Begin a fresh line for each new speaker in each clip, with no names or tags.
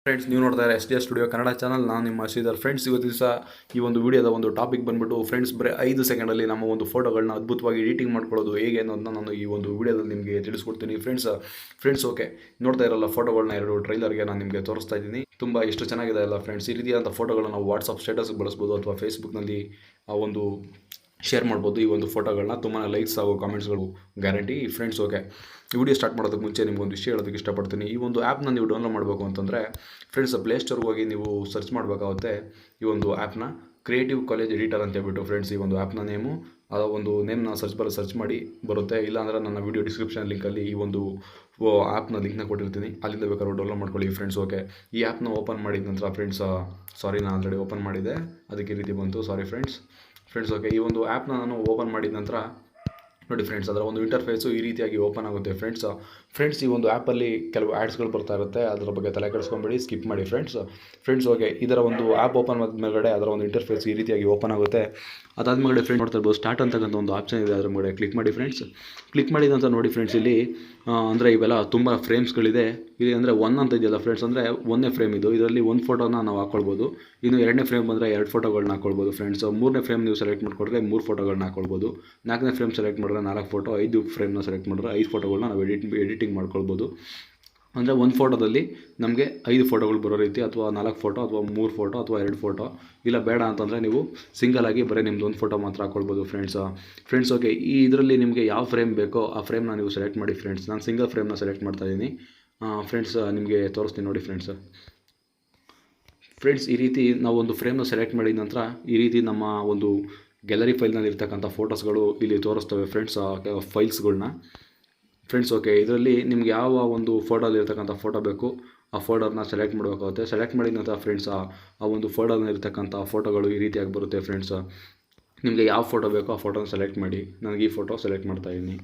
Friends, ನೀವು ನೋಡ್ತಾ ಇದ್ದಾರೆ Sdr ಸ್ಟುಡಿಯೋ ಕನ್ನಡ ಚಾನಲ್. ನಾನು ನಿಮ್ಮ ಶ್ರೀಧರ್. ಫ್ರೆಂಡ್ಸ್, ಇವತ್ತು ದಿವಸ ಈ ಒಂದು ವಿಡಿಯೋದ ಒಂದು ಟಾಪಿಕ್ ಬಂದ್ಬಿಟ್ಟು ಫ್ರೆಂಡ್ಸ್, ಬರೀ 5 ಸೆಕೆಂಡಲ್ಲಿ ನಮ್ಮ ಒಂದು ಫೋಟೋಗಳನ್ನ ಅದ್ಭುತವಾಗಿ ಎಡಿಟಿಂಗ್ ಮಾಡ್ಕೊಳ್ಳೋದು ಹೇಗೆ ಅನ್ನೋದನ್ನ ನಾನು ಈ ಒಂದು ವಿಡಿಯೋದಲ್ಲಿ ನಿಮಗೆ ತಿಳಿಸ್ಕೊಡ್ತೀನಿ. ಫ್ರೆಂಡ್ಸ್ ಓಕೆ, ನೋಡ್ತಾ ಇರಲ್ಲ ಫೋಟೋಗಳನ್ನ 2 ಟ್ರೈಲರ್ಗೆ ನಾನು ನಿಮಗೆ ತೋರಿಸ್ತಾ ಇದ್ದೀನಿ. ತುಂಬ ಎಷ್ಟು ಚೆನ್ನಾಗಿದೆ ಅಲ್ಲ ಫ್ರೆಂಡ್ಸ್. ಈ ರೀತಿಯಾದಂಥ ಫೋಟೋಗಳನ್ನ ನಾವು ವಾಟ್ಸಪ್ ಸ್ಟೇಟಸ್ಗೆ ಬಳಸ್ಬೋದು ಅಥವಾ ಫೇಸ್ಬುಕ್ನಲ್ಲಿ ಒಂದು ಶೇರ್ ಮಾಡ್ಬೋದು. ಈ ಒಂದು ಫೋಟೋಗಳನ್ನ ತುಂಬಾ ಲೈಕ್ಸ್ ಹಾಗೂ ಕಾಮೆಂಟ್ಸ್ಗಳು guarantee. Friends okay, video start ಮಾಡೋದಕ್ಕೆ ಮುಂಚೆ ನಿಮ್ಗೊಂದು ವಿಷಯ ಹೇಳೋದಕ್ಕೆ ಇಷ್ಟಪಡ್ತೀನಿ. ಈ ಒಂದು ಆ್ಯಪ್ನ ನೀವು ಡೌನ್ಲೋಡ್ ಮಾಡಬೇಕು ಅಂತಂದರೆ ಫ್ರೆಂಡ್ಸ್, ಪ್ಲೇಸ್ಟೋರ್ಗೆ ಹೋಗಿ ನೀವು ಸರ್ಚ್ ಮಾಡಬೇಕಾಗುತ್ತೆ ಈ ಒಂದು ಆ್ಯಪ್ನ ಕ್ರಿಯೇಟಿವ್ ಕಾಲೇಜ್ ಎಡಿಟರ್ ಅಂತ ಹೇಳ್ಬಿಟ್ಟು. ಫ್ರೆಂಡ್ಸ್, ಈ ಒಂದು ಆ್ಯಪ್ನ ನೇಮು, ಆ ಒಂದು ನೇಮ್ನ ಸರ್ಚ್ ಮಾಡಿ ಬರುತ್ತೆ. ಇಲ್ಲಾಂದರೆ ನನ್ನ ವಿಡಿಯೋ ಡಿಸ್ಕ್ರಿಪ್ಷನ್ ಲಿಂಕಲ್ಲಿ ಈ ಒಂದು ಆ್ಯಪ್ನ ಲಿಂಕ್ನ ಕೊಟ್ಟಿರ್ತೀನಿ, ಅಲ್ಲಿಂದ ಬೇಕಾದ್ರೂ ಡೌನ್ಲೋಡ್ ಮಾಡ್ಕೊಳ್ಳಿ. ಫ್ರೆಂಡ್ಸ್ ಓಕೆ, ಈ ಆ್ಯಪ್ನ ಓಪನ್ ಮಾಡಿದ ನಂತರ ಫ್ರೆಂಡ್ಸ್, ನಾನು ಆಲ್ರೆಡಿ ಓಪನ್ ಮಾಡಿದೆ, ಅದಕ್ಕೆ ಈ ರೀತಿ ಬಂತು, ಸಾರಿ ಫ್ರೆಂಡ್ಸ್ ಓಕೆ, ಈ ಒಂದು ಆ್ಯಪ್ನ ನಾನು ಓಪನ್ ಮಾಡಿದ ನಂತರ ನೋಡಿ ಫ್ರೆಂಡ್ಸ್, ಅದರ ಒಂದು ಇಂಟರ್ಫೇಸು ಈ ರೀತಿಯಾಗಿ ಓಪನ್ ಆಗುತ್ತೆ. ಫ್ರೆಂಡ್ಸ್ ಈ ಒಂದು ಆ್ಯಪಲ್ಲಿ ಕೆಲವು ಆ್ಯಡ್ಸ್ಗಳು ಬರ್ತಾ ಇರುತ್ತೆ, ಅದರ ಬಗ್ಗೆ ತಲೆ ಕೆಡಿಸ್ಕೊಂಬೇಡಿ, ಸ್ಕಿಪ್ ಮಾಡಿ ಫ್ರೆಂಡ್ಸ್ ಓಕೆ. ಇದರ ಒಂದು ಆ್ಯಪ್ ಓಪನ್ ಮಾಡಿದ ಮೇಲ್ಗಡೆ ಅದರ ಒಂದು ಇಂಟರ್ಫೇಸ್ ಈ ರೀತಿಯಾಗಿ ಓಪನ್ ಆಗುತ್ತೆ. ಅದಾದಮೇಲೆ ಫ್ರೆಂಡ್ಸ್ ನೋಡ್ತಾ ಇರ್ಬೋದು, ಸ್ಟಾರ್ಟ್ ಅಂತಕ್ಕಂಥ ಒಂದು ಆಪ್ಷನ್ ಇದೆ, ಅದರ ಮೇಲೆ ಕ್ಲಿಕ್ ಮಾಡಿ ಫ್ರೆಂಡ್ಸ್. ಕ್ಲಿಕ್ ಮಾಡಿದ ನಂತರ ನೋಡಿ ಫ್ರೆಂಡ್ಸ್, ಇಲ್ಲಿ ಅಂದರೆ ಇವೆಲ್ಲ ತುಂಬ ಫ್ರೇಮ್ಸ್ಗಳಿದೆ. ಇಲ್ಲಿ ಅಂದರೆ 1 ಅಂತ ಇದೆಯಲ್ಲ ಫ್ರೆಂಡ್ಸ್, ಅಂದರೆ 1ನೇ ಫ್ರೇಮ್ ಇದು. ಇದರಲ್ಲಿ 1 ಫೋಟೋನ ನಾವು ಹಾಕ್ಕೊಳ್ಬೋದು. ಇನ್ನು 2ನೇ ಫ್ರೇಮ್ ಬಂದರೆ 2 ಫೋಟೋಗಳನ್ನ ಹಾಕ್ಕೊಳ್ಬೋದು ಫ್ರೆಂಡ್ಸ್. 3ನೇ ಫ್ರೇಮ್ ನೀವು ಸೆಲೆಕ್ಟ್ ಮಾಡಿಕೊಂಡ್ರೆ 3 ಫೋಟೋಗಳನ್ನ ಹಾಕ್ಕೊಳ್ಬೋದು. 4ನೇ ಫ್ರೇಮ್ ಸೆಲೆಕ್ಟ್ ಮಾಡಿದ್ರೆ 4 ಫೋಟೋ, 5 ಫ್ರೇಮ್ನ ಸೆಲೆಕ್ಟ್ ಮಾಡಿದ್ರೆ 5 ಫೋಟೋಗಳನ್ನ ನಾವು ಎಡಿಟಿಂಗ್ ಮಾಡ್ಕೊಳ್ಬೋದು. ಅಂದರೆ 1 ಫೋಟೋದಲ್ಲಿ ನಮಗೆ 5 ಫೋಟೋಗಳು ಬರೋ ರೀತಿ, ಅಥವಾ 4 ಫೋಟೋ, ಅಥವಾ 3 ಫೋಟೋ, ಅಥವಾ 2 ಫೋಟೋ. ಇಲ್ಲ ಬೇಡ ಅಂತಂದರೆ ನೀವು ಸಿಂಗಲಾಗಿ ಬರೀ ನಿಮ್ದು 1 ಫೋಟೋ ಮಾತ್ರ ಹಾಕ್ಕೊಳ್ಬೋದು ಫ್ರೆಂಡ್ಸ್ ಓಕೆ. ಈ ಇದರಲ್ಲಿ ನಿಮಗೆ ಯಾವ ಫ್ರೇಮ್ ಬೇಕೋ ಆ ಫ್ರೇಮ್ನ ನೀವು ಸೆಲೆಕ್ಟ್ ಮಾಡಿ ಫ್ರೆಂಡ್ಸ್. ನಾನು ಸಿಂಗಲ್ ಫ್ರೇಮ್ನ ಸೆಲೆಕ್ಟ್ ಮಾಡ್ತಾಯಿದ್ದೀನಿ ಫ್ರೆಂಡ್ಸ್, ನಿಮಗೆ ತೋರಿಸ್ತೀನಿ ನೋಡಿ ಫ್ರೆಂಡ್ಸ್. ಈ ರೀತಿ ನಾವು ಒಂದು ಫ್ರೇಮ್ನ ಸೆಲೆಕ್ಟ್ ಮಾಡಿದ ನಂತರ ಈ ರೀತಿ ನಮ್ಮ ಒಂದು ಗ್ಯಾಲರಿ ಫೈಲ್ನಲ್ಲಿ ಇರ್ತಕ್ಕಂಥ ಫೋಟೋಸ್ಗಳು ಇಲ್ಲಿ ತೋರಿಸ್ತವೆ ಫ್ರೆಂಡ್ಸ್, ಫೈಲ್ಸ್ಗಳನ್ನ. ಫ್ರೆಂಡ್ಸ್ ಓಕೆ, ಇದರಲ್ಲಿ ನಿಮ್ಗೆ ಯಾವ ಒಂದು ಫೋಟೋದಲ್ಲಿ ಇರ್ತಕ್ಕಂಥ ಫೋಟೋ ಬೇಕು ಆ ಫೋಲ್ಡರ್ನ ಸೆಲೆಕ್ಟ್ ಮಾಡಬೇಕಾಗುತ್ತೆ. ಸೆಲೆಕ್ಟ್ ಮಾಡಿದ ನಂತರ ಫ್ರೆಂಡ್ಸ್, ಆ ಒಂದು ಫೋಲ್ಡರ್ನ ಇರ್ತಕ್ಕಂಥ ಫೋಟೋಗಳು ಈ ರೀತಿಯಾಗಿ ಬರುತ್ತೆ ಫ್ರೆಂಡ್ಸ್. ನಿಮಗೆ ಯಾವ ಫೋಟೋ ಬೇಕೋ ಆ ಫೋಟೋನ ಸೆಲೆಕ್ಟ್ ಮಾಡಿ. ನನಗೆ ಈ ಫೋಟೋ ಸೆಲೆಕ್ಟ್ ಮಾಡ್ತಾಯಿದ್ದೀನಿ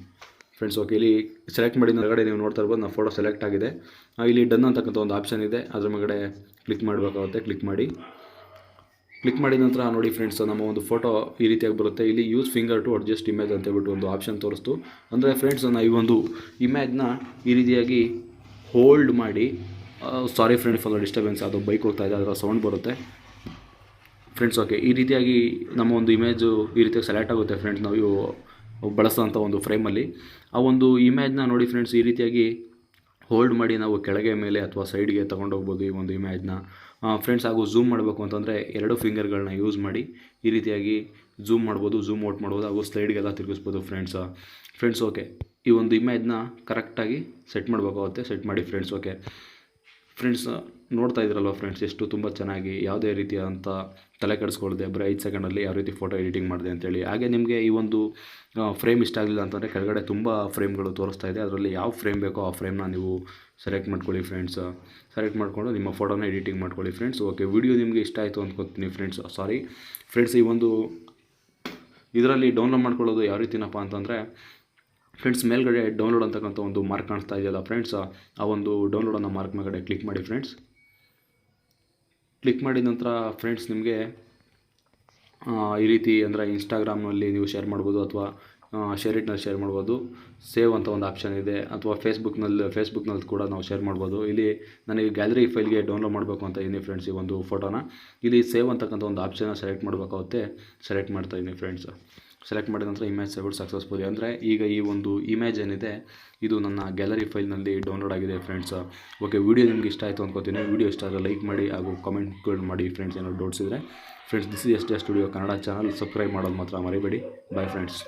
ಫ್ರೆಂಡ್ಸ್ ಓಕೆ. ಇಲ್ಲಿ ಸೆಲೆಕ್ಟ್ ಮಾಡಿದ ಹೊರಗಡೆ ನೀವು ನೋಡ್ತಾ ಇರ್ಬೋದು, ನನ್ನ ಫೋಟೋ ಸೆಲೆಕ್ಟ್ ಆಗಿದೆ. ಇಲ್ಲಿ ಡನ್ ಅಂತಕ್ಕಂಥ ಒಂದು ಆಪ್ಷನ್ ಇದೆ, ಅದ್ರ ಮೇಲ್ಗಡೆ ಕ್ಲಿಕ್ ಮಾಡಬೇಕಾಗುತ್ತೆ. ಕ್ಲಿಕ್ ಮಾಡಿದ ನಂತರ ನೋಡಿ ಫ್ರೆಂಡ್ಸ್, ನಮ್ಮ ಒಂದು ಫೋಟೋ ಈ ರೀತಿಯಾಗಿ ಬರುತ್ತೆ. ಇಲ್ಲಿ use finger to adjust image ಅಂತ ಹೇಳ್ಬಿಟ್ಟು ಒಂದು ಆಪ್ಷನ್ ತೋರಿಸ್ತು. ಅಂದರೆ ಫ್ರೆಂಡ್ಸ್, ನಾನು ಈ ಒಂದು ಇಮೇಜ್ನ ಈ ರೀತಿಯಾಗಿ ಹೋಲ್ಡ್ ಮಾಡಿ, ಸಾರಿ ಫ್ರೆಂಡ್ಸ್ ಫಾರ್ ಡಿಸ್ಟರ್ಬೆನ್ಸ್, ಅದು ಬೈಕ್ ಹೋಗ್ತಾ ಇದೆ, ಅದರ ಸೌಂಡ್ ಬರುತ್ತೆ ಫ್ರೆಂಡ್ಸ್ ಓಕೆ. ಈ ರೀತಿಯಾಗಿ ನಮ್ಮ ಒಂದು ಇಮೇಜು ಈ ರೀತಿಯಾಗಿ ಸೆಲೆಕ್ಟ್ ಆಗುತ್ತೆ ಫ್ರೆಂಡ್ಸ್, ನಾವು ಬಳಸೋಂಥ ಒಂದು ಫ್ರೇಮಲ್ಲಿ. ಆ ಒಂದು ಇಮೇಜ್ನ ನೋಡಿ ಫ್ರೆಂಡ್ಸ್, ಈ ರೀತಿಯಾಗಿ ಹೋಲ್ಡ್ ಮಾಡಿ ನಾವು ಕೆಳಗೆ ಮೇಲೆ ಅಥವಾ ಸೈಡ್ಗೆ ತೊಗೊಂಡೋಗ್ಬೋದು ಈ ಒಂದು ಇಮೇಜ್ನ ಫ್ರೆಂಡ್ಸ್. ಹಾಗೂ ಝೂಮ್ ಮಾಡಬೇಕು ಅಂತಂದರೆ 2 ಫಿಂಗರ್ಗಳನ್ನ ಯೂಸ್ ಮಾಡಿ ಈ ರೀತಿಯಾಗಿ ಝೂಮ್ ಮಾಡ್ಬೋದು, ಝೂಮ್ ಔಟ್ ಮಾಡ್ಬೋದು, ಹಾಗೂ ಸ್ಲೈಡ್ಗೆಲ್ಲ ತಿರುಗಿಸ್ಬೋದು ಫ್ರೆಂಡ್ಸ್ ಓಕೆ. ಈ ಒಂದು ಇಮೇಜ್ನ ಕರೆಕ್ಟಾಗಿ ಸೆಟ್ ಮಾಡಬೇಕಾಗುತ್ತೆ, ಸೆಟ್ ಮಾಡಿ ಫ್ರೆಂಡ್ಸ್ ಓಕೆ. ಫ್ರೆಂಡ್ಸ್ ನೋಡ್ತಾ ಇದ್ರಲ್ವ ಫ್ರೆಂಡ್ಸ್, ಎಷ್ಟು ತುಂಬ ಚೆನ್ನಾಗಿ ಯಾವುದೇ ರೀತಿಯಾದಂಥ ತಲೆ ಕೆಡಿಸ್ಕೊಳ್ಳದೆ ಬರೀ 5 ಸೆಕೆಂಡಲ್ಲಿ ಯಾವ ರೀತಿ ಫೋಟೋ ಎಡಿಟಿಂಗ್ ಮಾಡಿದೆ ಅಂತೇಳಿ. ಹಾಗೆ ನಿಮಗೆ ಈ ಒಂದು ಫ್ರೇಮ್ ಇಷ್ಟ ಆಗಲಿಲ್ಲ ಅಂತಂದರೆ ಕೆಳಗಡೆ ತುಂಬ ಫ್ರೇಮ್ಗಳು ತೋರಿಸ್ತಾ ಇದೆ, ಅದರಲ್ಲಿ ಯಾವ ಫ್ರೇಮ್ ಬೇಕೋ ಆ ಫ್ರೇಮ್ನ ನೀವು ಸೆಲೆಕ್ಟ್ ಮಾಡ್ಕೊಳ್ಳಿ ಫ್ರೆಂಡ್ಸ್. ಸೆಲೆಕ್ಟ್ ಮಾಡಿಕೊಂಡು ನಿಮ್ಮ ಫೋಟೋನ ಎಡಿಟಿಂಗ್ ಮಾಡ್ಕೊಳ್ಳಿ ಫ್ರೆಂಡ್ಸ್ ಓಕೆ. ವಿಡಿಯೋ ನಿಮಗೆ ಇಷ್ಟ ಆಯಿತು ಅಂದ್ಕೊತೀನಿ ಫ್ರೆಂಡ್ಸ್. ಈ ಒಂದು ಇದರಲ್ಲಿ ಡೌನ್ಲೋಡ್ ಮಾಡ್ಕೊಳ್ಳೋದು ಯಾವ ರೀತಿನಪ್ಪ ಅಂತಂದರೆ ಫ್ರೆಂಡ್ಸ್, ಮೇಲ್ಗಡೆ ಡೌನ್ಲೋಡ್ ಅಂತಕ್ಕಂಥ ಒಂದು ಮಾರ್ಕ್ ಕಾಣಿಸ್ತಾ ಇದೆಯಲ್ಲ ಫ್ರೆಂಡ್ಸ್, ಆ ಒಂದು ಡೌನ್ಲೋಡ್ ಅನ್ನೋ ಮಾರ್ಕ್ ಮೇಲ್ಗಡೆ ಕ್ಲಿಕ್ ಮಾಡಿ ಫ್ರೆಂಡ್ಸ್. ಕ್ಲಿಕ್ ಮಾಡಿದ ನಂತರ ಫ್ರೆಂಡ್ಸ್, ನಿಮಗೆ ಈ ರೀತಿ ಅಂದರೆ ಇನ್ಸ್ಟಾಗ್ರಾಮ್ನಲ್ಲಿ ನೀವು ಶೇರ್ ಮಾಡ್ಬೋದು, ಅಥವಾ ಶೇರ್ ಮಾಡ್ಬೋದು. ಸೇವ್ ಅಂತ ಒಂದು ಆಪ್ಷನ್ ಇದೆ, ಅಥವಾ ಫೇಸ್ಬುಕ್ನಲ್ಲಿ ಕೂಡ ನಾವು ಶೇರ್ ಮಾಡ್ಬೋದು. ಇಲ್ಲಿ ನನಗೆ ಗ್ಯಾಲರಿ ಫೈಲ್ಗೆ ಡೌನ್ಲೋಡ್ ಮಾಡಬೇಕು ಅಂತ ಇದ್ದೀನಿ ಫ್ರೆಂಡ್ಸ್. ಈ ಒಂದು ಫೋಟೋನ ಇಲ್ಲಿ ಸೇವ್ ಅಂತಕ್ಕಂಥ ಒಂದು ಆಪ್ಷನ್ನ ಸೆಲೆಕ್ಟ್ ಮಾಡಬೇಕಾಗುತ್ತೆ. ಸೆಲೆಕ್ಟ್ ಮಾಡ್ತಾಯಿದ್ದೀನಿ ಫ್ರೆಂಡ್ಸ್. ಸೆಲೆಕ್ಟ್ ಮಾಡಿದ ನಂತರ ಇಮೇಜ್ ಸೇವ್ಡ್ ಸಕ್ಸಸ್ಫುಲ್. ಅಂದರೆ ಈಗ ಈ ಒಂದು ಇಮೇಜ್ ಏನಿದೆ ಇದು ನನ್ನ ಗ್ಯಾಲರಿ ಫೈಲ್ನಲ್ಲಿ ಡೌನ್ಲೋಡ್ ಆಗಿದೆ ಫ್ರೆಂಡ್ಸ್ ಓಕೆ. ವಿಡಿಯೋ ನಿಮ್ಗೆ ಇಷ್ಟ ಆಯಿತು ಅಂದ್ಕೋತೀನಿ. ವಿಡಿಯೋ ಇಷ್ಟ ಆದರೆ ಲೈಕ್ ಮಾಡಿ ಹಾಗೂ ಕಾಮೆಂಟ್ಗಳು ಮಾಡಿ ಫ್ರೆಂಡ್ಸ್. ಏನಾದ್ರು ಡೌಟ್ಸ್ ಇದ್ದರೆ friends, this is Sdr studio Kannada channel subscribe ಮಾಡೋದು ಮಾತ್ರ ಮರಿಬೇಡಿ. Bye friends.